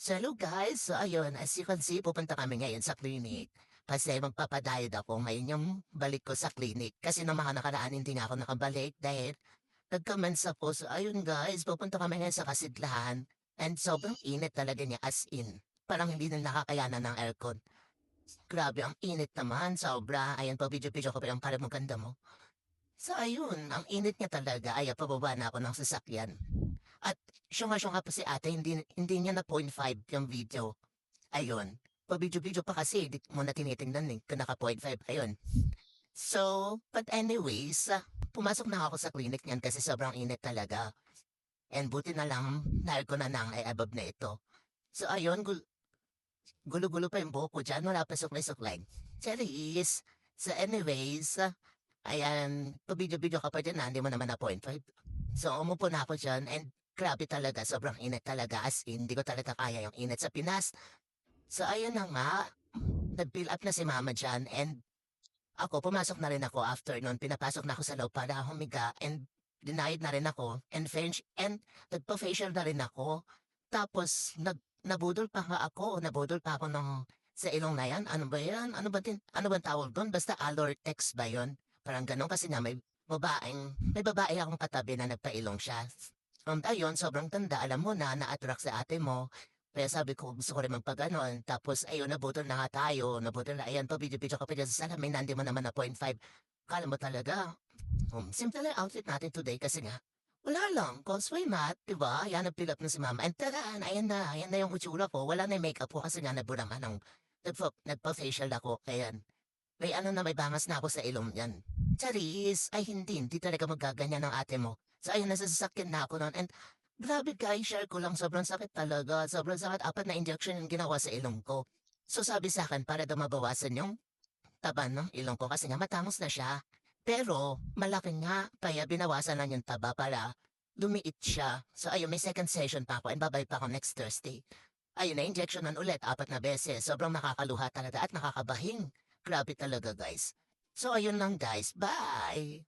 So hello guys, so ayun, as you can see, pupunta kami ngayon sa clinic. Kasi magpapadayad ako ngayon yung balik ko sa clinic. Kasi nung mga nakaraan hindi nga ako nakabalik dahil nagkamansa po. So ayun guys, pupunta kami ngayon sa Kasidlahan. And sobrang init talaga niya as in. Parang hindi na nakakayanan ng aircon. Grabe, ang init naman, sobra. Ayan pa, video-video ko pa yung parang maganda mo. So ayun, ang init niya talaga. Ay, pababa na ako ng sasakyan. At syunga-syunga pa si ate, hindi niya na 0.5 yung video. Ayun. Pa-video-video pa kasi, di mo na tinitingnan eh, kung naka 0.5, ayun. So, but anyways, pumasok na ako sa clinic niyan kasi sobrang init talaga. And buti na lang, ko na nang ay above na ito. So ayun, gulo-gulo pa yung buhok ko dyan, wala pa suklay-suklay. Charis. So anyways, ayan, pa-video-video ka pa dyan na, hindi mo naman na 0.5. So umupo na ako dyan and grabe talaga, sobrang init talaga as in, hindi ko talaga kaya yung init sa Pinas. So ayun na nga, nag-fill up na si mama dyan and ako, pumasok na rin ako after nun, pinapasok na ako sa loob para humiga and denied na rin ako and nagpa-facial na rin ako. Tapos nabudol pa nga ako, nabudol pa ako ng sa ilong na yan. Ano ba yan? Ano ba tawag doon? Basta Alortex ba yun? Parang ganun kasi nga may babae akong katabi na nagpailong siya. Ayun, sobrang tanda, alam mo na, na-attract sa ate mo. Kaya sabi ko, gusto ko rin magpaganon. Tapos, ayun, nabutol na nga tayo. Nabutol na, ayan, pa-video-video ka pa dyan sa salamin. Nandi mo naman na 0.5. Kala mo talaga. Simple lang outfit natin today kasi nga, wala lang, cause why not, diba? Ayan, nag-fill up na si mama. And tara, ayan na yung kutsura ko. Wala na yung makeup ko kasi nga nabulangan ng, nagpa-facial ako. Ayan, may bangas na ako sa ilong yan. Charis, ay hindi talaga magaganyan ng ate mo. So ayun, nasasakyan na ako noon. And grabe guys, share ko lang, sobrang sakit talaga. Sobrang sakit, 4 na injection yung ginawa sa ilong ko. So sabi sa akin, para daw mabawasan yung taba ng ilong ko kasi nga matangos na siya. Pero malaki nga, kaya binawasan lang yung taba para lumiit siya. So ayun, may second session pa ako and babalik pa ako next Thursday. Ayun, na-injectionan ulit 4 na beses. Sobrang nakakaluha talaga at nakakabahing. Grabe talaga guys. So ayun lang guys, bye!